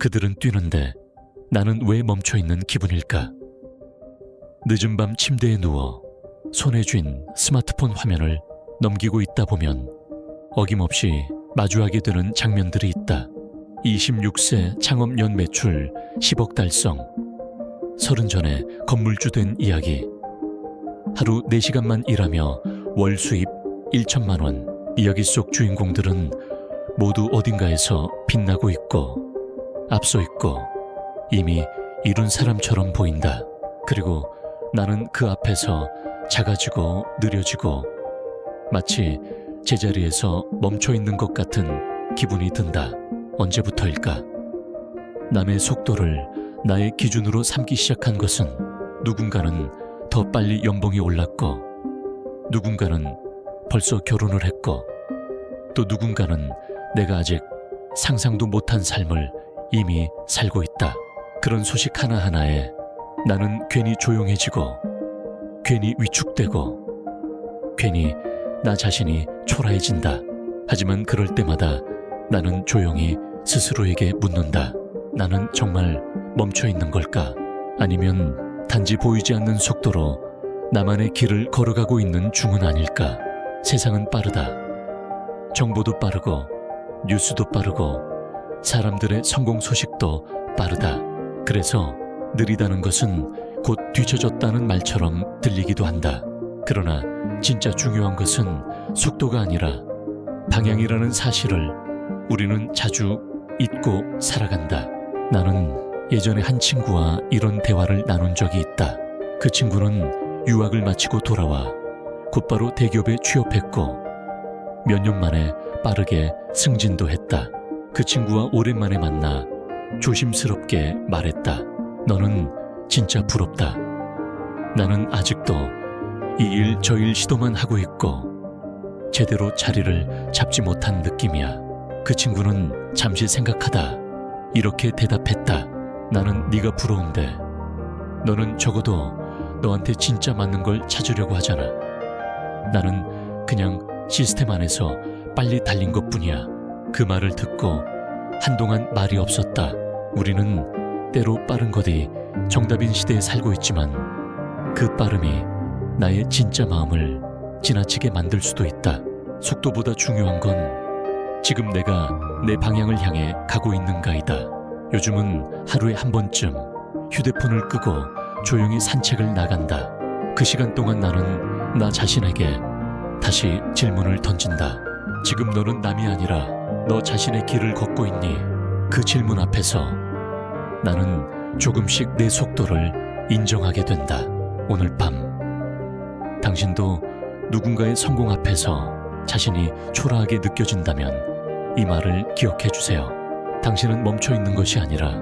그들은 뛰는데 나는 왜 멈춰있는 기분일까? 늦은 밤 침대에 누워 손에 쥔 스마트폰 화면을 넘기고 있다 보면 어김없이 마주하게 되는 장면들이 있다. 26세 창업 연 매출 10억 달성, 30 전에 건물주 된 이야기, 하루 4시간만 일하며 월 수입 1천만 원. 이야기 속 주인공들은 모두 어딘가에서 빛나고 있고 앞서 있고 이미 이룬 사람처럼 보인다. 그리고 나는 그 앞에서 작아지고 느려지고 마치 제자리에서 멈춰 있는 것 같은 기분이 든다. 언제부터일까? 남의 속도를 나의 기준으로 삼기 시작한 것은 누군가는 더 빨리 연봉이 올랐고, 누군가는 벌써 결혼을 했고, 또 누군가는 내가 아직 상상도 못한 삶을 이미 살고 있다. 그런 소식 하나하나에 나는 괜히 조용해지고, 괜히 위축되고, 괜히 나 자신이 초라해진다. 하지만 그럴 때마다 나는 조용히 스스로에게 묻는다. 나는 정말 멈춰 있는 걸까? 아니면 단지 보이지 않는 속도로 나만의 길을 걸어가고 있는 중은 아닐까? 세상은 빠르다. 정보도 빠르고 뉴스도 빠르고 사람들의 성공 소식도 빠르다. 그래서 느리다는 것은 곧 뒤처졌다는 말처럼 들리기도 한다. 그러나 진짜 중요한 것은 속도가 아니라 방향이라는 사실을 우리는 자주 잊고 살아간다. 나는 예전에 한 친구와 이런 대화를 나눈 적이 있다. 그 친구는 유학을 마치고 돌아와 곧바로 대기업에 취업했고 몇 년 만에 빠르게 승진도 했다. 그 친구와 오랜만에 만나 조심스럽게 말했다. 너는 진짜 부럽다. 나는 아직도 이 일 저 일 시도만 하고 있고 제대로 자리를 잡지 못한 느낌이야. 그 친구는 잠시 생각하다 이렇게 대답했다. 나는 네가 부러운데 너는 적어도 너한테 진짜 맞는 걸 찾으려고 하잖아. 나는 그냥 시스템 안에서 빨리 달린 것뿐이야. 그 말을 듣고 한동안 말이 없었다. 우리는 때로 빠른 것이 정답인 시대에 살고 있지만 그 빠름이 나의 진짜 마음을 지나치게 만들 수도 있다. 속도보다 중요한 건 지금 내가 내 방향을 향해 가고 있는가이다. 요즘은 하루에 한 번쯤 휴대폰을 끄고 조용히 산책을 나간다. 그 시간 동안 나는 나 자신에게 다시 질문을 던진다. 지금 너는 남이 아니라 너 자신의 길을 걷고 있니? 그 질문 앞에서 나는 조금씩 내 속도를 인정하게 된다. 오늘 밤 당신도 누군가의 성공 앞에서 자신이 초라하게 느껴진다면 이 말을 기억해 주세요. 당신은 멈춰 있는 것이 아니라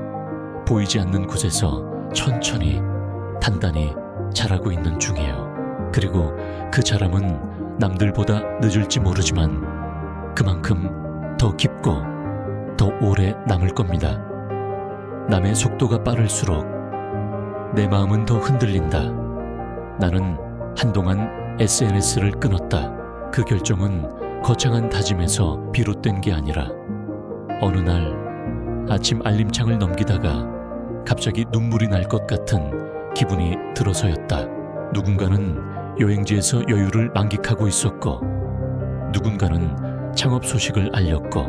보이지 않는 곳에서 천천히 단단히 자라고 있는 중이에요. 그리고 그 자람은 남들보다 늦을지 모르지만 그만큼 더 깊고 더 오래 남을 겁니다. 남의 속도가 빠를수록 내 마음은 더 흔들린다. 나는 한동안 SNS를 끊었다. 그 결정은 거창한 다짐에서 비롯된 게 아니라 어느 날 아침 알림창을 넘기다가 갑자기 눈물이 날 것 같은 기분이 들어서였다. 누군가는 여행지에서 여유를 만끽하고 있었고 누군가는 창업 소식을 알렸고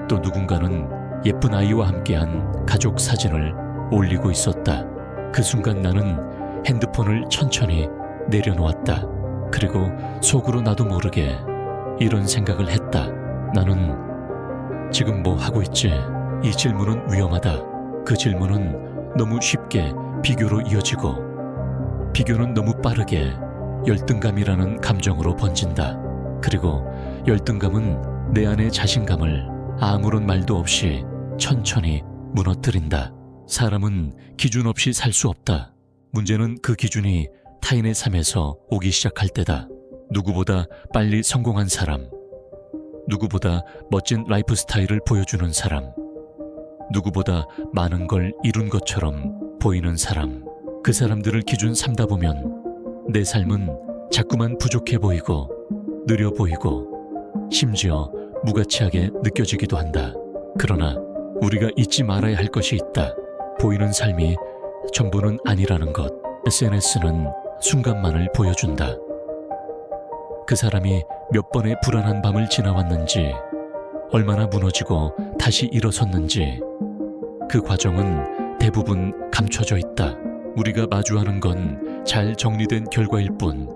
또 누군가는 예쁜 아이와 함께한 가족 사진을 올리고 있었다. 그 순간 나는 핸드폰을 천천히 내려놓았다. 그리고 속으로 나도 모르게 이런 생각을 했다. 나는 지금 뭐 하고 있지? 이 질문은 위험하다. 그 질문은 너무 쉽게 비교로 이어지고 비교는 너무 빠르게 열등감이라는 감정으로 번진다. 그리고 열등감은 내 안의 자신감을 아무런 말도 없이 천천히 무너뜨린다. 사람은 기준 없이 살 수 없다. 문제는 그 기준이 타인의 삶에서 오기 시작할 때다. 누구보다 빨리 성공한 사람, 누구보다 멋진 라이프 스타일을 보여주는 사람, 누구보다 많은 걸 이룬 것처럼 보이는 사람, 그 사람들을 기준 삼다 보면 내 삶은 자꾸만 부족해 보이고 느려 보이고 심지어 무가치하게 느껴지기도 한다. 그러나 우리가 잊지 말아야 할 것이 있다. 보이는 삶이 전부는 아니라는 것. SNS는 순간만을 보여준다. 그 사람이 몇 번의 불안한 밤을 지나왔는지, 얼마나 무너지고 다시 일어섰는지, 그 과정은 대부분 감춰져 있다. 우리가 마주하는 건 잘 정리된 결과일 뿐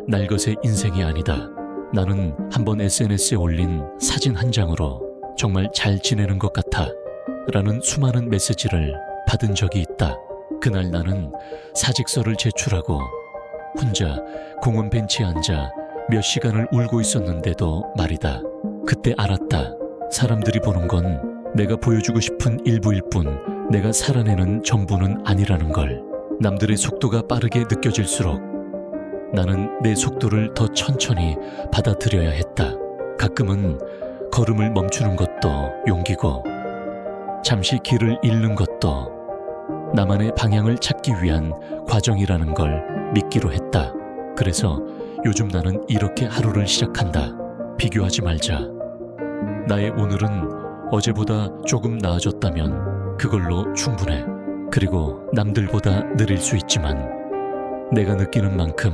날것의 인생이 아니다. 나는 한번 SNS에 올린 사진 한 장으로 정말 잘 지내는 것 같아 라는 수많은 메시지를 받은 적이 있다. 그날 나는 사직서를 제출하고 혼자 공원 벤치에 앉아 몇 시간을 울고 있었는데도 말이다. 그때 알았다. 사람들이 보는 건 내가 보여주고 싶은 일부일 뿐 내가 살아내는 전부는 아니라는 걸. 남들의 속도가 빠르게 느껴질수록 나는 내 속도를 더 천천히 받아들여야 했다. 가끔은 걸음을 멈추는 것도 용기고, 잠시 길을 잃는 것도 나만의 방향을 찾기 위한 과정이라는 걸 믿기로 했다. 그래서 요즘 나는 이렇게 하루를 시작한다. 비교하지 말자. 나의 오늘은 어제보다 조금 나아졌다면 그걸로 충분해. 그리고 남들보다 느릴 수 있지만 내가 느끼는 만큼,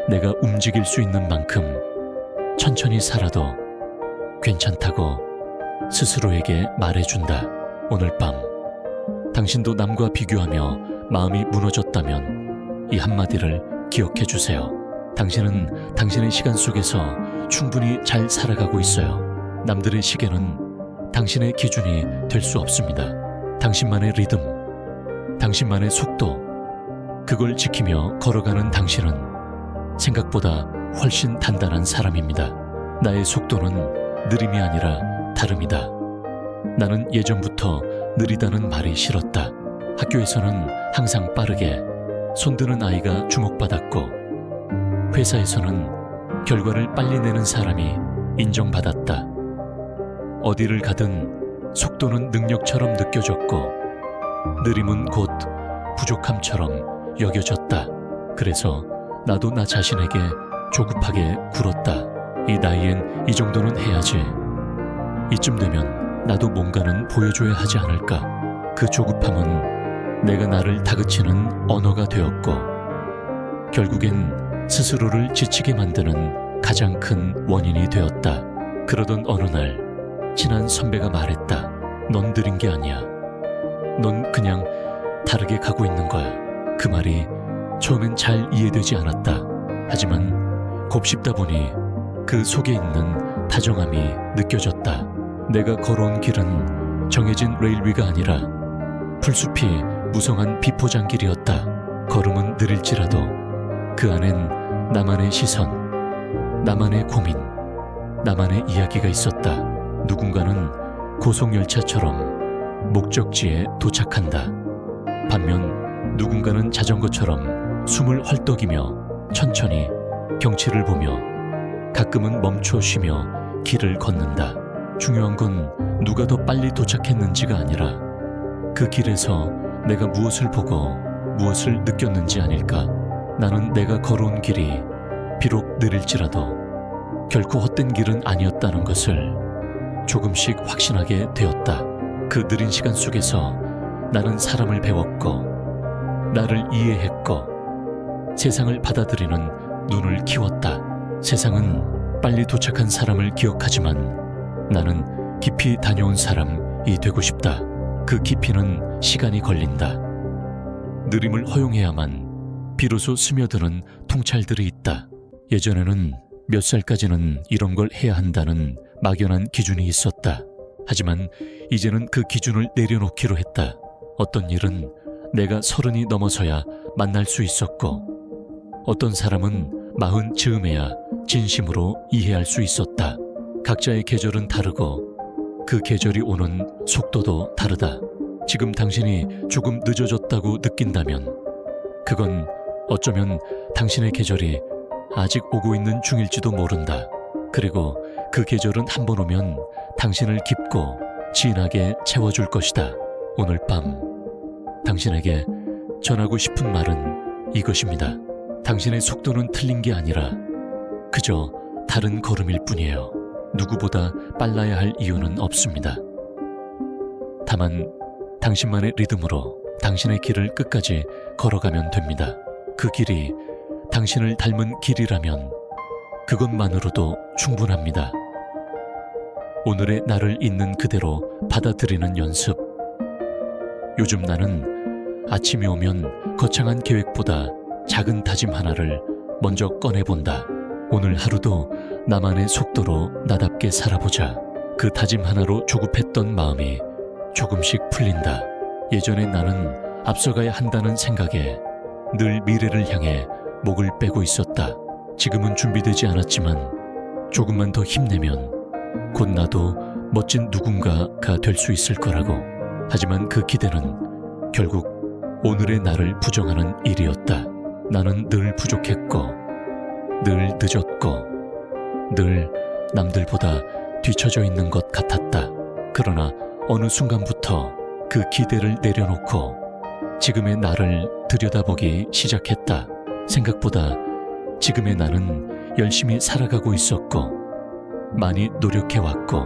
내가 움직일 수 있는 만큼 천천히 살아도 괜찮다고 스스로에게 말해준다. 오늘 밤 당신도 남과 비교하며 마음이 무너졌다면 이 한마디를 기억해 주세요. 당신은 당신의 시간 속에서 충분히 잘 살아가고 있어요. 남들의 시계는 당신의 기준이 될 수 없습니다. 당신만의 리듬, 당신만의 속도, 그걸 지키며 걸어가는 당신은 생각보다 훨씬 단단한 사람입니다. 나의 속도는 느림이 아니라 다름이다. 나는 예전부터 느리다는 말이 싫었다. 학교에서는 항상 빠르게 손드는 아이가 주목받았고, 회사에서는 결과를 빨리 내는 사람이 인정받았다. 어디를 가든 속도는 능력처럼 느껴졌고, 느림은 곧 부족함처럼 여겨졌다. 그래서 나도 나 자신에게 조급하게 굴었다. 이 나이엔 이 정도는 해야지. 이쯤 되면 나도 뭔가는 보여줘야 하지 않을까. 그 조급함은 내가 나를 다그치는 언어가 되었고, 결국엔 스스로를 지치게 만드는 가장 큰 원인이 되었다. 그러던 어느 날 친한 선배가 말했다. 넌 느린 게 아니야. 넌 그냥 다르게 가고 있는 거야. 그 말이 처음엔 잘 이해되지 않았다. 하지만 곱씹다 보니 그 속에 있는 다정함이 느껴졌다. 내가 걸어온 길은 정해진 레일 위가 아니라 풀숲이 무성한 비포장길이었다. 걸음은 느릴지라도 그 안엔 나만의 시선, 나만의 고민, 나만의 이야기가 있었다. 누군가는 고속열차처럼 목적지에 도착한다. 반면 누군가는 자전거처럼 숨을 헐떡이며 천천히 경치를 보며 가끔은 멈춰 쉬며 길을 걷는다. 중요한 건 누가 더 빨리 도착했는지가 아니라 그 길에서 내가 무엇을 보고 무엇을 느꼈는지 아닐까. 나는 내가 걸어온 길이 비록 느릴지라도 결코 헛된 길은 아니었다는 것을 조금씩 확신하게 되었다. 그 느린 시간 속에서 나는 사람을 배웠고, 나를 이해했고, 세상을 받아들이는 눈을 키웠다. 세상은 빨리 도착한 사람을 기억하지만 나는 깊이 다녀온 사람이 되고 싶다. 그 깊이는 시간이 걸린다. 느림을 허용해야만 비로소 스며드는 통찰들이 있다. 예전에는 몇 살까지는 이런 걸 해야 한다는 막연한 기준이 있었다. 하지만 이제는 그 기준을 내려놓기로 했다. 어떤 일은 내가 30이 넘어서야 만날 수 있었고, 어떤 사람은 40 즈음에야 진심으로 이해할 수 있었다. 각자의 계절은 다르고 그 계절이 오는 속도도 다르다. 지금 당신이 조금 늦어졌다고 느낀다면 그건 어쩌면 당신의 계절이 아직 오고 있는 중일지도 모른다. 그리고 그 계절은 한 번 오면 당신을 깊고 진하게 채워줄 것이다. 오늘 밤 당신에게 전하고 싶은 말은 이것입니다. 당신의 속도는 틀린 게 아니라 그저 다른 걸음일 뿐이에요. 누구보다 빨라야 할 이유는 없습니다. 다만 당신만의 리듬으로 당신의 길을 끝까지 걸어가면 됩니다. 그 길이 당신을 닮은 길이라면 그것만으로도 충분합니다. 오늘의 나를 있는 그대로 받아들이는 연습. 요즘 나는 아침이 오면 거창한 계획보다 작은 다짐 하나를 먼저 꺼내본다. 오늘 하루도 나만의 속도로 나답게 살아보자. 그 다짐 하나로 조급했던 마음이 조금씩 풀린다. 예전에 나는 앞서가야 한다는 생각에 늘 미래를 향해 목을 빼고 있었다. 지금은 준비되지 않았지만 조금만 더 힘내면 곧 나도 멋진 누군가가 될 수 있을 거라고. 하지만 그 기대는 결국 오늘의 나를 부정하는 일이었다. 나는 늘 부족했고, 늘 늦었고, 늘 남들보다 뒤처져 있는 것 같았다. 그러나 어느 순간부터 그 기대를 내려놓고 지금의 나를 들여다보기 시작했다. 생각보다 지금의 나는 열심히 살아가고 있었고, 많이 노력해왔고,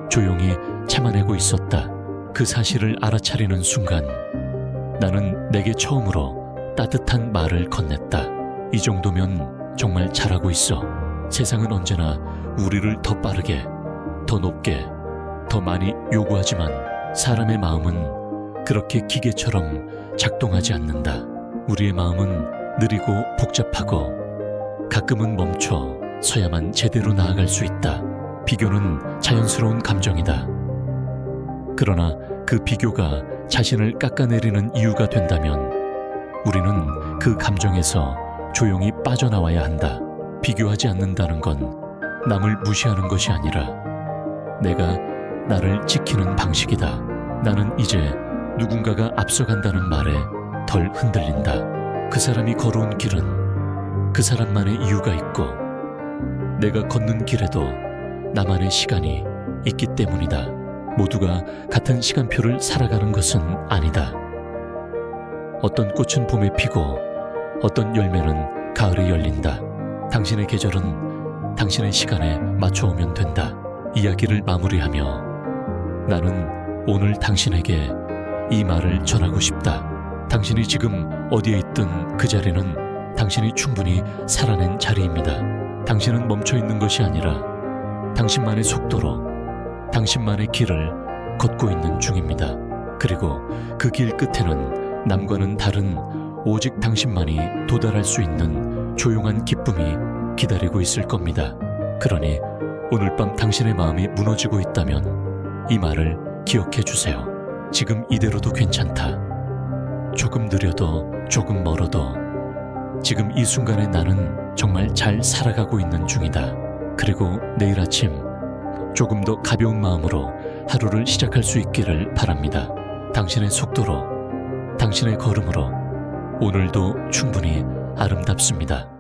조용히 참아내고 있었다. 그 사실을 알아차리는 순간 나는 내게 처음으로 따뜻한 말을 건넸다. 이 정도면 정말 잘하고 있어. 세상은 언제나 우리를 더 빠르게, 더 높게, 더 많이 요구하지만 사람의 마음은 그렇게 기계처럼 작동하지 않는다. 우리의 마음은 느리고 복잡하고 가끔은 멈춰 서야만 제대로 나아갈 수 있다. 비교는 자연스러운 감정이다. 그러나 그 비교가 자신을 깎아내리는 이유가 된다면 우리는 그 감정에서 조용히 빠져나와야 한다. 비교하지 않는다는 건 남을 무시하는 것이 아니라 내가 나를 지키는 방식이다. 나는 이제 누군가가 앞서간다는 말에 덜 흔들린다. 그 사람이 걸어온 길은 그 사람만의 이유가 있고 내가 걷는 길에도 나만의 시간이 있기 때문이다. 모두가 같은 시간표를 살아가는 것은 아니다. 어떤 꽃은 봄에 피고 어떤 열매는 가을에 열린다. 당신의 계절은 당신의 시간에 맞춰오면 된다. 이야기를 마무리하며 나는 오늘 당신에게 이 말을 전하고 싶다. 당신이 지금 어디에 있든 그 자리는 당신이 충분히 살아낸 자리입니다. 당신은 멈춰있는 것이 아니라 당신만의 속도로 당신만의 길을 걷고 있는 중입니다. 그리고 그 길 끝에는 남과는 다른 오직 당신만이 도달할 수 있는 조용한 기쁨이 기다리고 있을 겁니다. 그러니 오늘 밤 당신의 마음이 무너지고 있다면 이 말을 기억해 주세요. 지금 이대로도 괜찮다. 조금 느려도 조금 멀어도 지금 이 순간에 나는 정말 잘 살아가고 있는 중이다. 그리고 내일 아침 조금 더 가벼운 마음으로 하루를 시작할 수 있기를 바랍니다. 당신의 속도로, 당신의 걸음으로 오늘도 충분히 아름답습니다.